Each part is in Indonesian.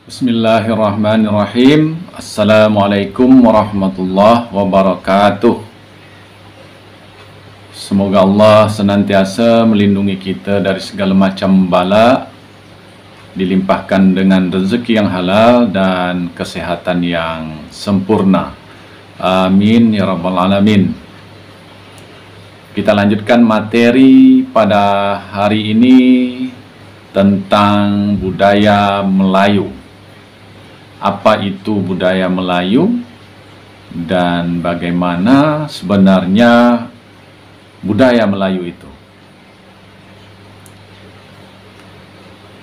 Bismillahirrahmanirrahim. Assalamualaikum warahmatullahi wabarakatuh. Semoga Allah senantiasa melindungi kita dari segala macam bala, dilimpahkan dengan rezeki yang halal dan kesehatan yang sempurna. Amin ya rabbal alamin. Kita lanjutkan materi pada hari ini tentang budaya Melayu. Apa itu budaya Melayu dan bagaimana sebenarnya budaya Melayu itu?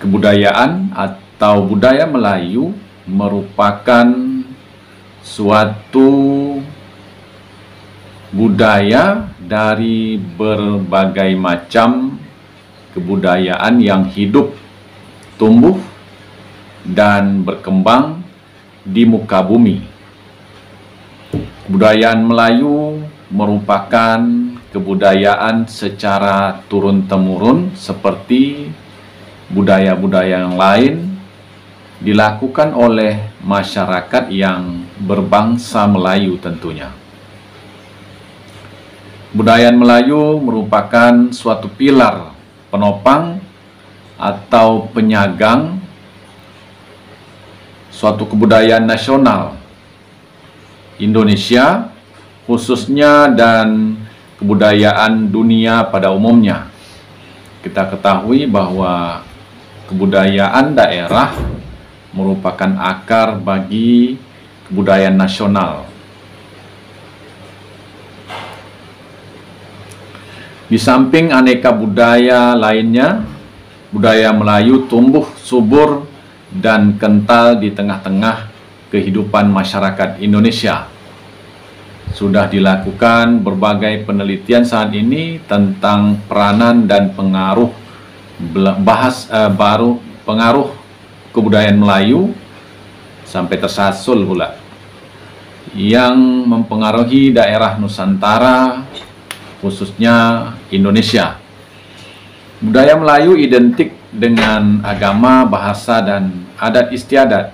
Kebudayaan atau budaya Melayu merupakan suatu budaya dari berbagai macam kebudayaan yang hidup, tumbuh, dan berkembang di muka bumi. Kebudayaan Melayu merupakan kebudayaan secara turun-temurun seperti budaya-budaya yang lain dilakukan oleh masyarakat yang berbangsa Melayu tentunya. Budaya Melayu merupakan suatu pilar penopang atau penyagang suatu kebudayaan nasional Indonesia khususnya dan kebudayaan dunia pada umumnya. Kita ketahui bahwa kebudayaan daerah merupakan akar bagi kebudayaan nasional. Di samping aneka budaya lainnya, budaya Melayu tumbuh subur dan kental di tengah-tengah kehidupan masyarakat Indonesia. Sudah dilakukan berbagai penelitian saat ini tentang peranan dan pengaruh pengaruh kebudayaan Melayu sampai tersasul pula yang mempengaruhi daerah Nusantara khususnya Indonesia. Budaya Melayu identik dengan agama, bahasa, dan adat istiadat.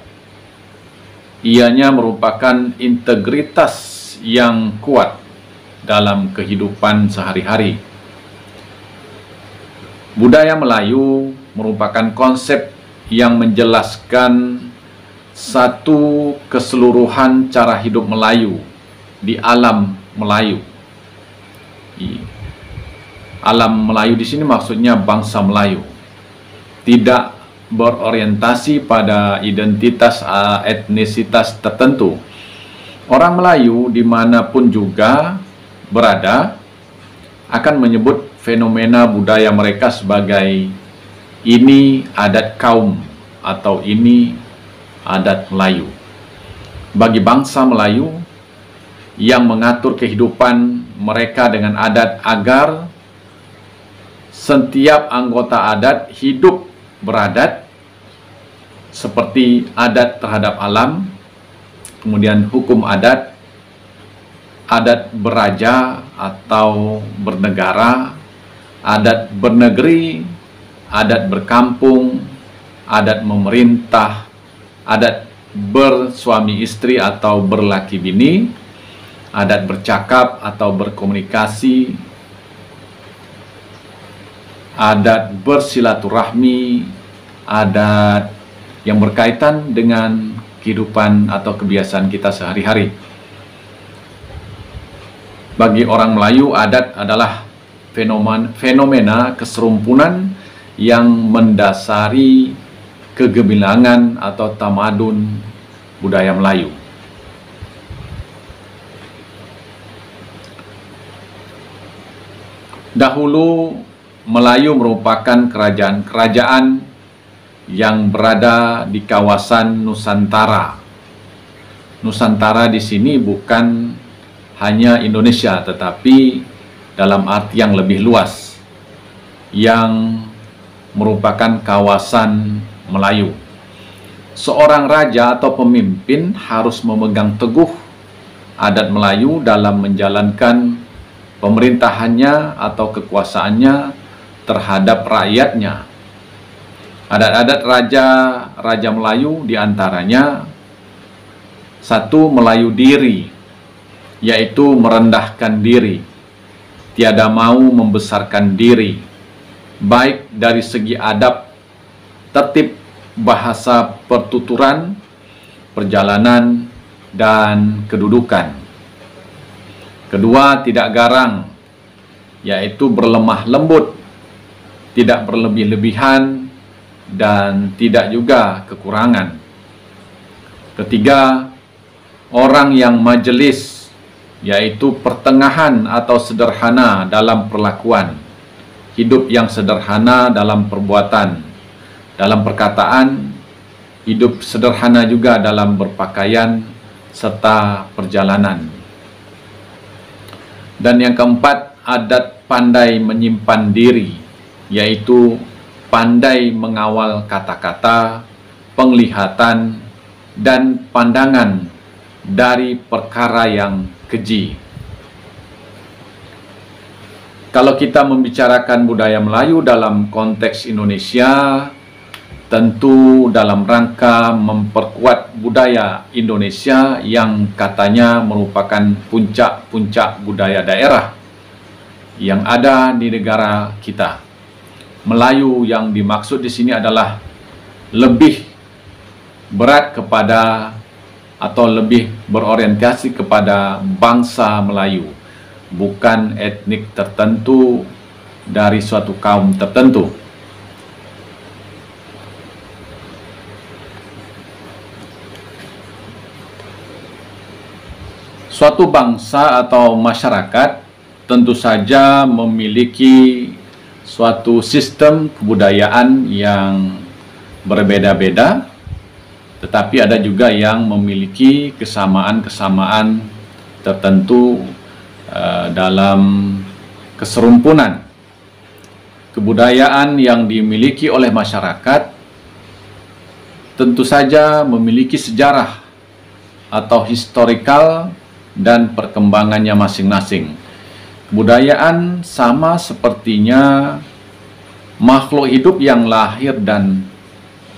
Ianya merupakan integritas yang kuat dalam kehidupan sehari-hari. Budaya Melayu merupakan konsep yang menjelaskan satu keseluruhan cara hidup Melayu di alam Melayu. Alam Melayu di sini maksudnya bangsa Melayu. Tidak berorientasi pada identitas etnisitas tertentu. Orang Melayu dimanapun juga berada akan menyebut fenomena budaya mereka sebagai ini adat kaum atau ini adat Melayu. Bagi bangsa Melayu yang mengatur kehidupan mereka dengan adat agar setiap anggota adat hidup beradat seperti adat terhadap alam, kemudian hukum adat, adat beraja atau bernegara, adat bernegeri, adat berkampung, adat memerintah, adat bersuami istri atau berlaki bini, adat bercakap atau berkomunikasi, adat bersilaturahmi, adat yang berkaitan dengan kehidupan atau kebiasaan kita sehari-hari. Bagi orang Melayu, adat adalah fenomena keserumpunan yang mendasari kegemilangan atau tamadun budaya Melayu. Dahulu Melayu merupakan kerajaan-kerajaan yang berada di kawasan Nusantara. Nusantara di sini bukan hanya Indonesia, tetapi dalam arti yang lebih luas, yang merupakan kawasan Melayu. Seorang raja atau pemimpin harus memegang teguh adat Melayu dalam menjalankan pemerintahannya atau kekuasaannya terhadap rakyatnya. Adat-adat Raja Melayu diantaranya satu, Melayu diri, yaitu merendahkan diri, tiada mau membesarkan diri, baik dari segi adab, tertib, bahasa, pertuturan, perjalanan, dan kedudukan. Kedua, tidak garang, yaitu berlemah lembut, tidak berlebih-lebihan, dan tidak juga kekurangan. Ketiga, orang yang majelis, yaitu pertengahan atau sederhana dalam perlakuan, hidup yang sederhana dalam perbuatan, dalam perkataan, hidup sederhana juga dalam berpakaian serta perjalanan. Dan yang keempat, adat pandai menyimpan diri, yaitu pandai mengawal kata-kata, penglihatan, dan pandangan dari perkara yang keji. Kalau kita membicarakan budaya Melayu dalam konteks Indonesia, tentu dalam rangka memperkuat budaya Indonesia yang katanya merupakan puncak-puncak budaya daerah yang ada di negara kita. Melayu yang dimaksud di sini adalah lebih berat kepada atau lebih berorientasi kepada bangsa Melayu, bukan etnik tertentu dari suatu kaum tertentu. Suatu bangsa atau masyarakat tentu saja memiliki suatu sistem kebudayaan yang berbeda-beda, tetapi ada juga yang memiliki kesamaan-kesamaan tertentu dalam keserumpunan. Kebudayaan yang dimiliki oleh masyarakat tentu saja memiliki sejarah atau historikal dan perkembangannya masing-masing. Kebudayaan sama sepertinya makhluk hidup yang lahir dan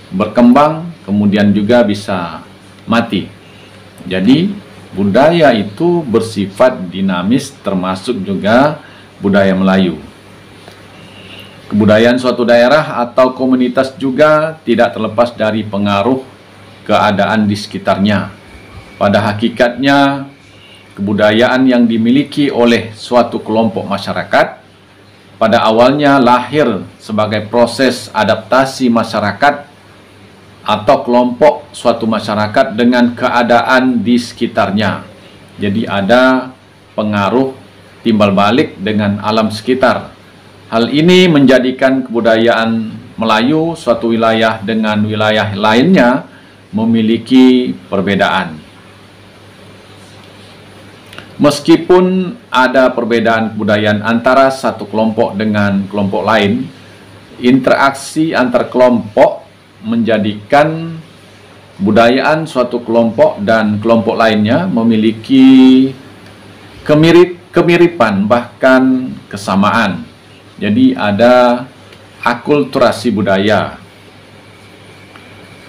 berkembang, kemudian juga bisa mati. Jadi budaya itu bersifat dinamis, termasuk juga budaya Melayu. Kebudayaan suatu daerah atau komunitas juga tidak terlepas dari pengaruh keadaan di sekitarnya. Pada hakikatnya, kebudayaan yang dimiliki oleh suatu kelompok masyarakat pada awalnya lahir sebagai proses adaptasi masyarakat atau kelompok suatu masyarakat dengan keadaan di sekitarnya. Jadi ada pengaruh timbal balik dengan alam sekitar. Hal ini menjadikan kebudayaan Melayu suatu wilayah dengan wilayah lainnya memiliki perbedaan. Meskipun ada perbedaan kebudayaan antara satu kelompok dengan kelompok lain, interaksi antar kelompok menjadikan kebudayaan suatu kelompok dan kelompok lainnya memiliki kemiripan, bahkan kesamaan. Jadi ada akulturasi budaya.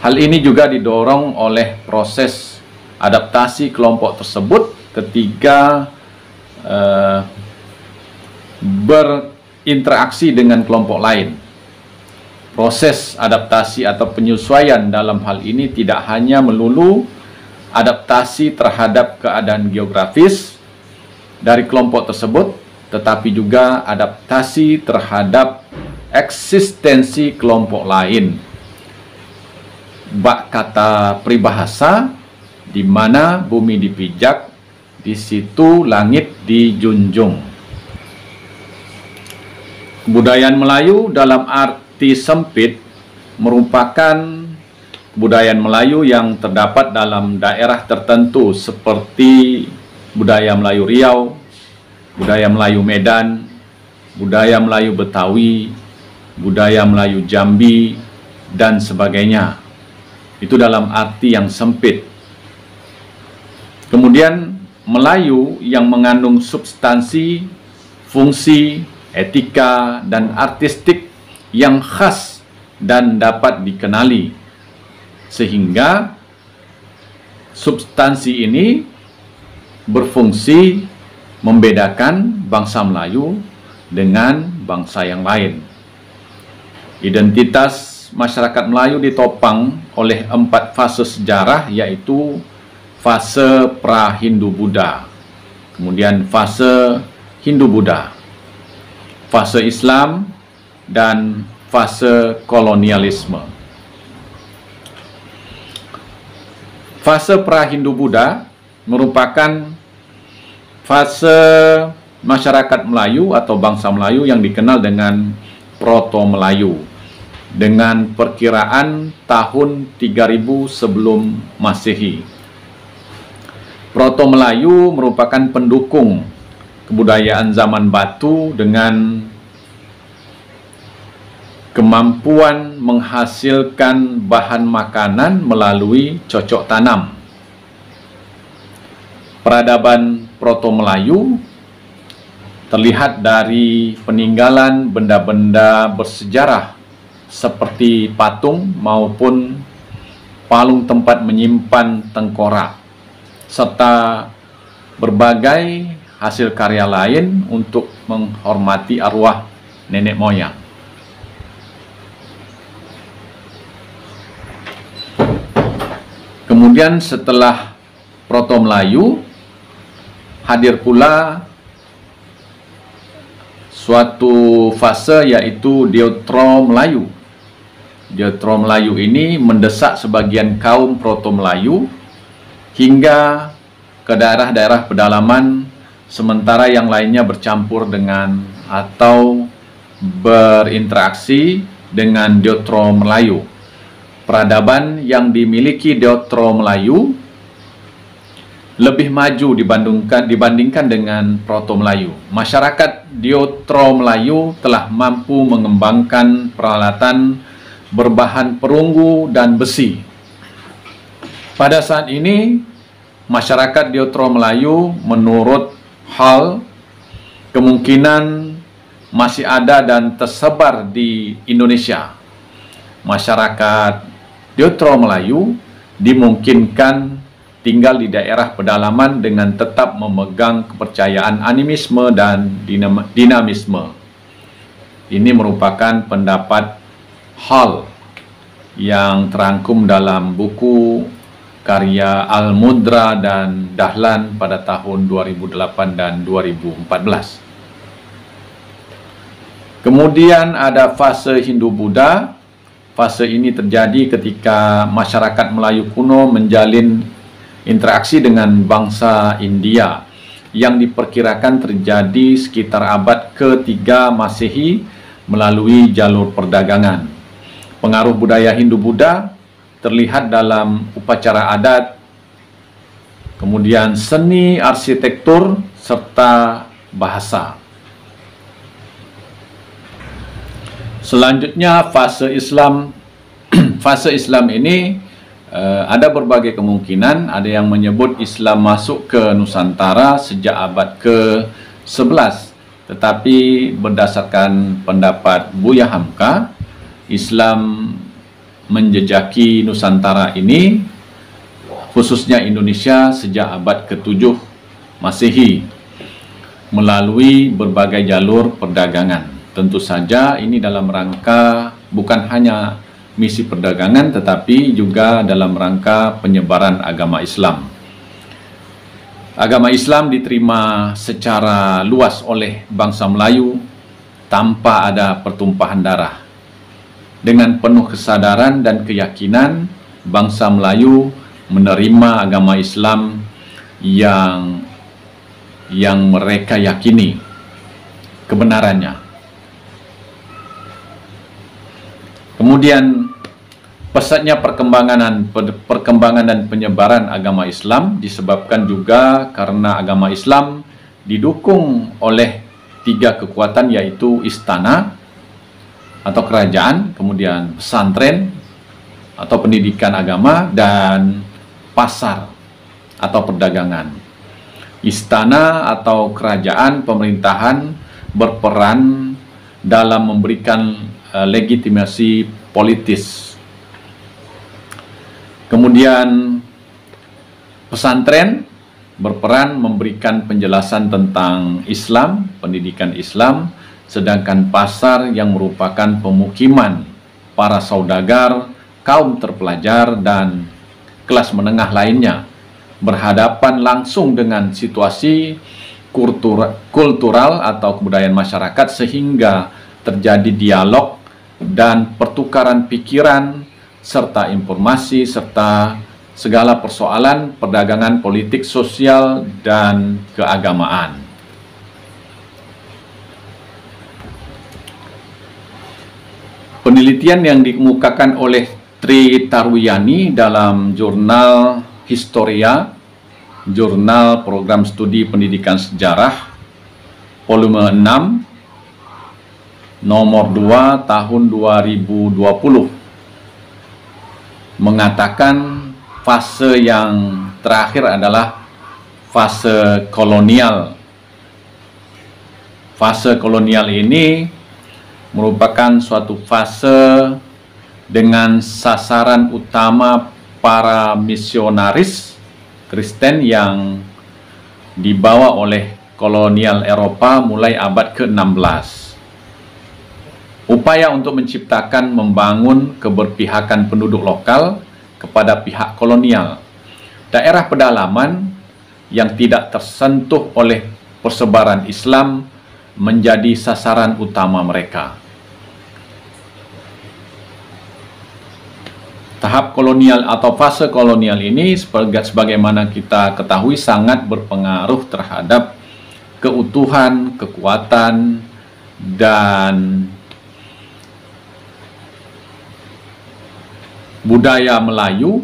Hal ini juga didorong oleh proses adaptasi kelompok tersebut ketika berinteraksi dengan kelompok lain. Proses adaptasi atau penyesuaian dalam hal ini tidak hanya melulu adaptasi terhadap keadaan geografis dari kelompok tersebut, tetapi juga adaptasi terhadap eksistensi kelompok lain. Bak kata peribahasa, di mana bumi dipijak, di situ langit dijunjung. Kebudayaan Melayu dalam arti sempit merupakan kebudayaan Melayu yang terdapat dalam daerah tertentu seperti budaya Melayu Riau, budaya Melayu Medan, budaya Melayu Betawi, budaya Melayu Jambi, dan sebagainya. Itu dalam arti yang sempit. Kemudian Melayu yang mengandung substansi, fungsi, etika, dan artistik yang khas dan dapat dikenali, sehingga substansi ini berfungsi membedakan bangsa Melayu dengan bangsa yang lain. Identitas masyarakat Melayu ditopang oleh 4 fase sejarah, yaitu fase pra-Hindu-Buddha, kemudian fase Hindu-Buddha, fase Islam, dan fase kolonialisme. Fase pra-Hindu-Buddha merupakan fase masyarakat Melayu atau bangsa Melayu yang dikenal dengan Proto-Melayu, dengan perkiraan tahun 3000 sebelum Masehi. Proto-Melayu merupakan pendukung kebudayaan zaman batu dengan kemampuan menghasilkan bahan makanan melalui cocok tanam. Peradaban Proto-Melayu terlihat dari peninggalan benda-benda bersejarah seperti patung maupun palung tempat menyimpan tengkorak, serta berbagai hasil karya lain untuk menghormati arwah nenek moyang. Kemudian setelah Proto-Melayu, hadir pula suatu fase, yaitu Deutero-Melayu. Deutero-Melayu ini mendesak sebagian kaum Proto-Melayu hingga ke daerah-daerah pedalaman, sementara yang lainnya bercampur dengan atau berinteraksi dengan Deutero-Melayu. Peradaban yang dimiliki Deutero-Melayu lebih maju dibandingkan dengan Proto-Melayu. Masyarakat Deutero-Melayu telah mampu mengembangkan peralatan berbahan perunggu dan besi. Pada saat ini, masyarakat Deutero-Melayu menurut Hall kemungkinan masih ada dan tersebar di Indonesia. Masyarakat Deutero-Melayu dimungkinkan tinggal di daerah pedalaman dengan tetap memegang kepercayaan animisme dan dinamisme. Ini merupakan pendapat Hall yang terangkum dalam buku karya Al-Mudra dan Dahlan pada tahun 2008 dan 2014. Kemudian ada fase Hindu-Buddha. Fase ini terjadi ketika masyarakat Melayu kuno menjalin interaksi dengan bangsa India yang diperkirakan terjadi sekitar abad ke-3 Masehi melalui jalur perdagangan. Pengaruh budaya Hindu-Buddha terlihat dalam upacara adat, kemudian seni, arsitektur, serta bahasa. Selanjutnya fase Islam. Fase Islam ini ada berbagai kemungkinan. Ada yang menyebut Islam masuk ke Nusantara sejak abad ke-11. Tetapi berdasarkan pendapat Buya Hamka, Islam menjejaki Nusantara ini, khususnya Indonesia, sejak abad ke-7 Masehi melalui berbagai jalur perdagangan. Tentu saja ini dalam rangka bukan hanya misi perdagangan, tetapi juga dalam rangka penyebaran agama Islam. Agama Islam diterima secara luas oleh bangsa Melayu tanpa ada pertumpahan darah. Dengan penuh kesadaran dan keyakinan, bangsa Melayu menerima agama Islam yang mereka yakini kebenarannya. Kemudian pesatnya perkembangan dan penyebaran agama Islam disebabkan juga karena agama Islam didukung oleh 3 kekuatan, yaitu istana atau kerajaan, kemudian pesantren atau pendidikan agama, dan pasar atau perdagangan. Istana atau kerajaan pemerintahan berperan dalam memberikan legitimasi politis. Kemudian pesantren berperan memberikan penjelasan tentang Islam, pendidikan Islam, sedangkan pasar yang merupakan pemukiman para saudagar, kaum terpelajar, dan kelas menengah lainnya berhadapan langsung dengan situasi kultural atau kebudayaan masyarakat, sehingga terjadi dialog dan pertukaran pikiran serta informasi serta segala persoalan perdagangan, politik, sosial, dan keagamaan. Penelitian yang dikemukakan oleh Tri Tarwiyani dalam jurnal Historia, jurnal program studi pendidikan sejarah, volume 6, nomor 2 tahun 2020, mengatakan fase yang terakhir adalah fase kolonial. Fase kolonial ini merupakan suatu fase dengan sasaran utama para misionaris Kristen yang dibawa oleh kolonial Eropa mulai abad ke-16. Upaya untuk menciptakan, membangun keberpihakan penduduk lokal kepada pihak kolonial. Daerah pedalaman yang tidak tersentuh oleh persebaran Islam menjadi sasaran utama mereka. Tahap kolonial atau fase kolonial ini sebagaimana kita ketahui sangat berpengaruh terhadap keutuhan, kekuatan, dan budaya Melayu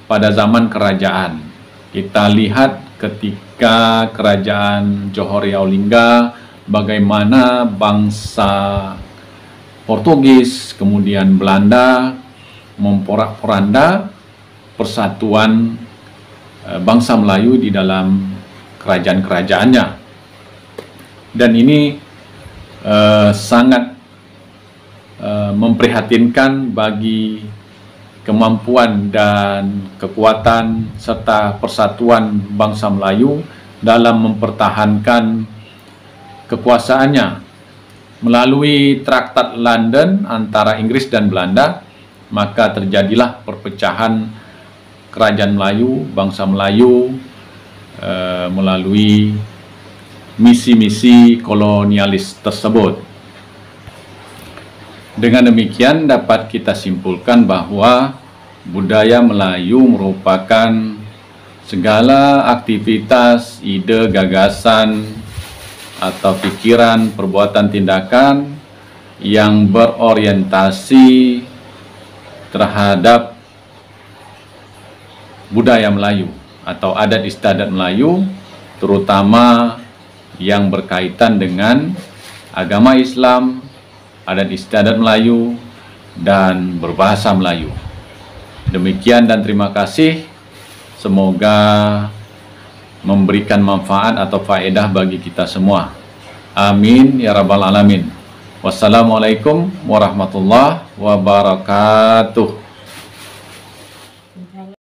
pada zaman kerajaan. Kita lihat ketika kerajaan Johor Yaulingga, bagaimana bangsa Portugis, kemudian Belanda memporak-poranda persatuan bangsa Melayu di dalam kerajaan-kerajaannya. Dan ini sangat memprihatinkan bagi kemampuan dan kekuatan serta persatuan bangsa Melayu dalam mempertahankan kekuasaannya. Melalui Traktat London antara Inggris dan Belanda, maka terjadilah perpecahan kerajaan Melayu, bangsa Melayu, melalui misi-misi kolonialis tersebut. Dengan demikian dapat kita simpulkan bahwa budaya Melayu merupakan segala aktivitas, ide, gagasan, atau pikiran, perbuatan, tindakan yang berorientasi terhadap budaya Melayu atau adat istiadat Melayu, terutama yang berkaitan dengan agama Islam, adat istiadat Melayu, dan berbahasa Melayu. Demikian dan terima kasih. Semoga memberikan manfaat atau faedah bagi kita semua. Amin ya rabbal alamin. Wassalamualaikum warahmatullahi wabarakatuh.